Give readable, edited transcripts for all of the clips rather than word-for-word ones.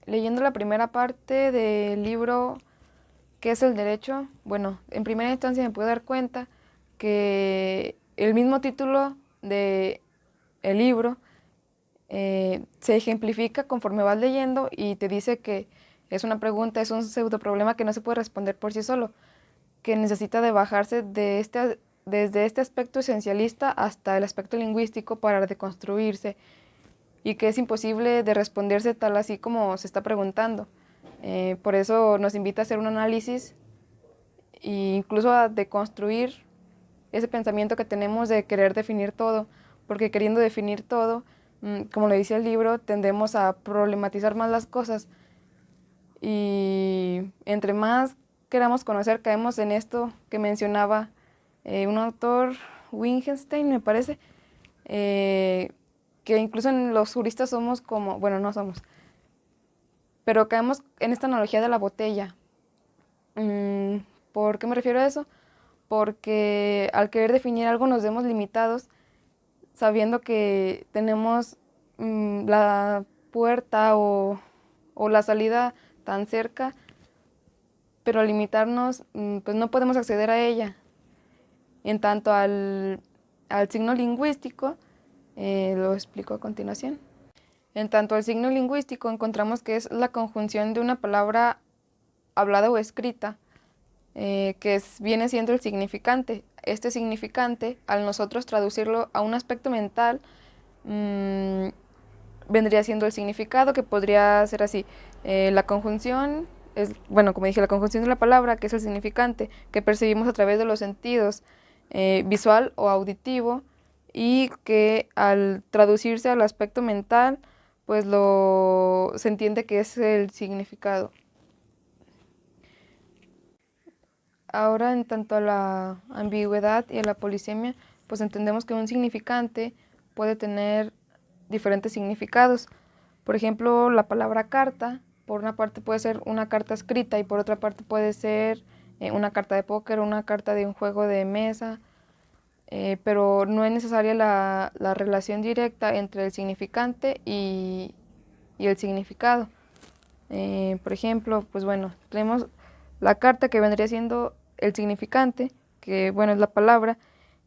leyendo la primera parte del libro ¿Qué es el derecho? Bueno, en primera instancia me pude dar cuenta que el mismo título de el libro se ejemplifica conforme vas leyendo y te dice que es una pregunta, es un pseudo problema que no se puede responder por sí solo, que necesita de bajarse desde este aspecto esencialista hasta el aspecto lingüístico para deconstruirse y que es imposible de responderse tal así como se está preguntando. Por eso nos invita a hacer un análisis e incluso a deconstruir ese pensamiento que tenemos de querer definir todo, porque queriendo definir todo, como lo dice el libro, tendemos a problematizar más las cosas y entre más queramos conocer, caemos en esto que mencionaba un autor, Wittgenstein me parece, que incluso en los juristas somos como, bueno, no somos, pero caemos en esta analogía de la botella. Mm, ¿Por qué me refiero a eso? Porque al querer definir algo nos vemos limitados sabiendo que tenemos la puerta o la salida tan cerca, pero al limitarnos pues no podemos acceder a ella. En tanto al signo lingüístico, lo explico a continuación. En tanto al signo lingüístico encontramos que es la conjunción de una palabra hablada o escrita, viene siendo el significante. Este significante, al nosotros traducirlo a un aspecto mental, mmm, vendría siendo el significado, que podría ser así. La conjunción es, bueno, como dije, la conjunción de la palabra, que es el significante, que percibimos a través de los sentidos, visual o auditivo, y que al traducirse al aspecto mental, pues se entiende que es el significado. Ahora, en tanto a la ambigüedad y a la polisemia, pues entendemos que un significante puede tener diferentes significados. Por ejemplo, la palabra carta, por una parte puede ser una carta escrita y por otra parte puede ser una carta de póker, una carta de un juego de mesa, pero no es necesaria la relación directa entre el significante y el significado. Por ejemplo, pues bueno, tenemos la carta que vendría siendo el significante, que bueno, es la palabra,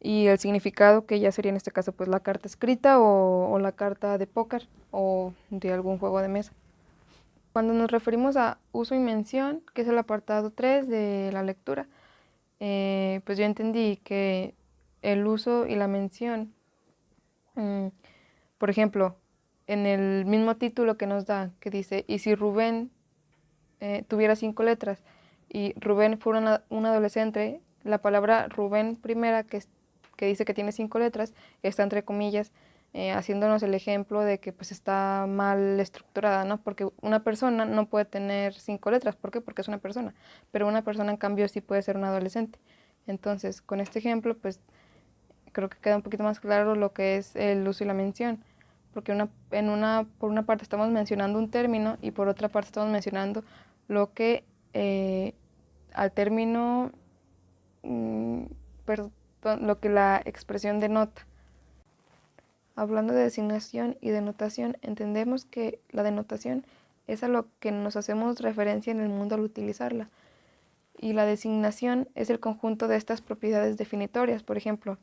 y el significado que ya sería en este caso pues la carta escrita o la carta de póker o de algún juego de mesa. Cuando nos referimos a uso y mención, que es el apartado 3 de la lectura, pues yo entendí que el uso y la mención, mm, por ejemplo, en el mismo título que nos da, que dice, y si Rubén tuviera 5 letras y Rubén fuera un adolescente, la palabra Rubén primera, que dice que tiene 5 letras, está entre comillas, haciéndonos el ejemplo de que pues está mal estructurada, ¿no? Porque una persona no puede tener 5 letras, ¿por qué? Porque es una persona, pero una persona en cambio sí puede ser un adolescente. Entonces, con este ejemplo, pues creo que queda un poquito más claro lo que es el uso y la mención, porque por una parte estamos mencionando un término y por otra parte estamos mencionando lo que eh, al término, mm, perdón, lo que la expresión denota. Hablando de designación y denotación, entendemos que la denotación es a lo que nos hacemos referencia en el mundo al utilizarla, y la designación es el conjunto de estas propiedades definitorias. Por ejemplo,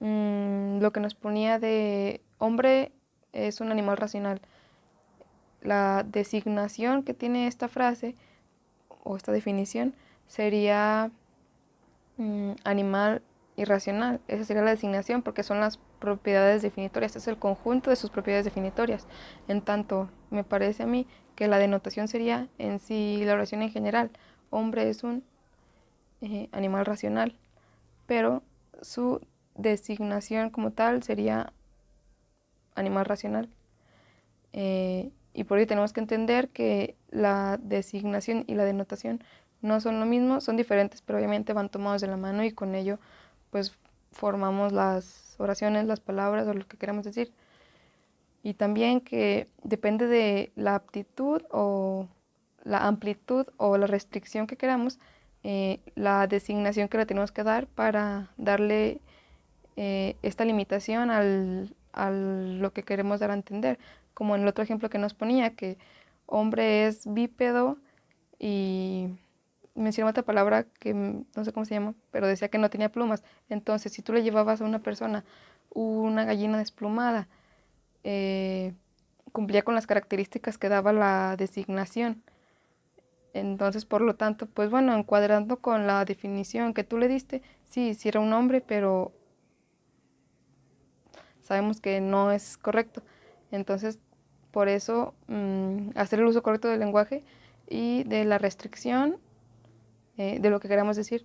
lo que nos ponía de hombre es un animal racional. La designación que tiene esta frase o esta definición sería animal irracional. Esa sería la designación porque son las propiedades definitorias, es el conjunto de sus propiedades definitorias. En tanto, me parece a mí que la denotación sería en sí la oración en general. Hombre es un animal racional, pero su designación como tal sería animal racional. Y por ello tenemos que entender que la designación y la denotación no son lo mismo, son diferentes, pero obviamente van tomados de la mano y con ello pues formamos las oraciones, las palabras o lo que queramos decir. Y también que depende de la aptitud o la amplitud o la restricción que queramos, la designación que le tenemos que dar para darle esta limitación a lo que queremos dar a entender. Como en el otro ejemplo que nos ponía, que hombre es bípedo y mencionaba otra palabra que no sé cómo se llama, pero decía que no tenía plumas. Entonces, si tú le llevabas a una persona una gallina desplumada, eh, cumplía con las características que daba la designación. Entonces, por lo tanto, pues bueno, encuadrando con la definición que tú le diste, sí, sí era un hombre, pero sabemos que no es correcto. Entonces, por eso, hacer el uso correcto del lenguaje y de la restricción de lo que queramos decir.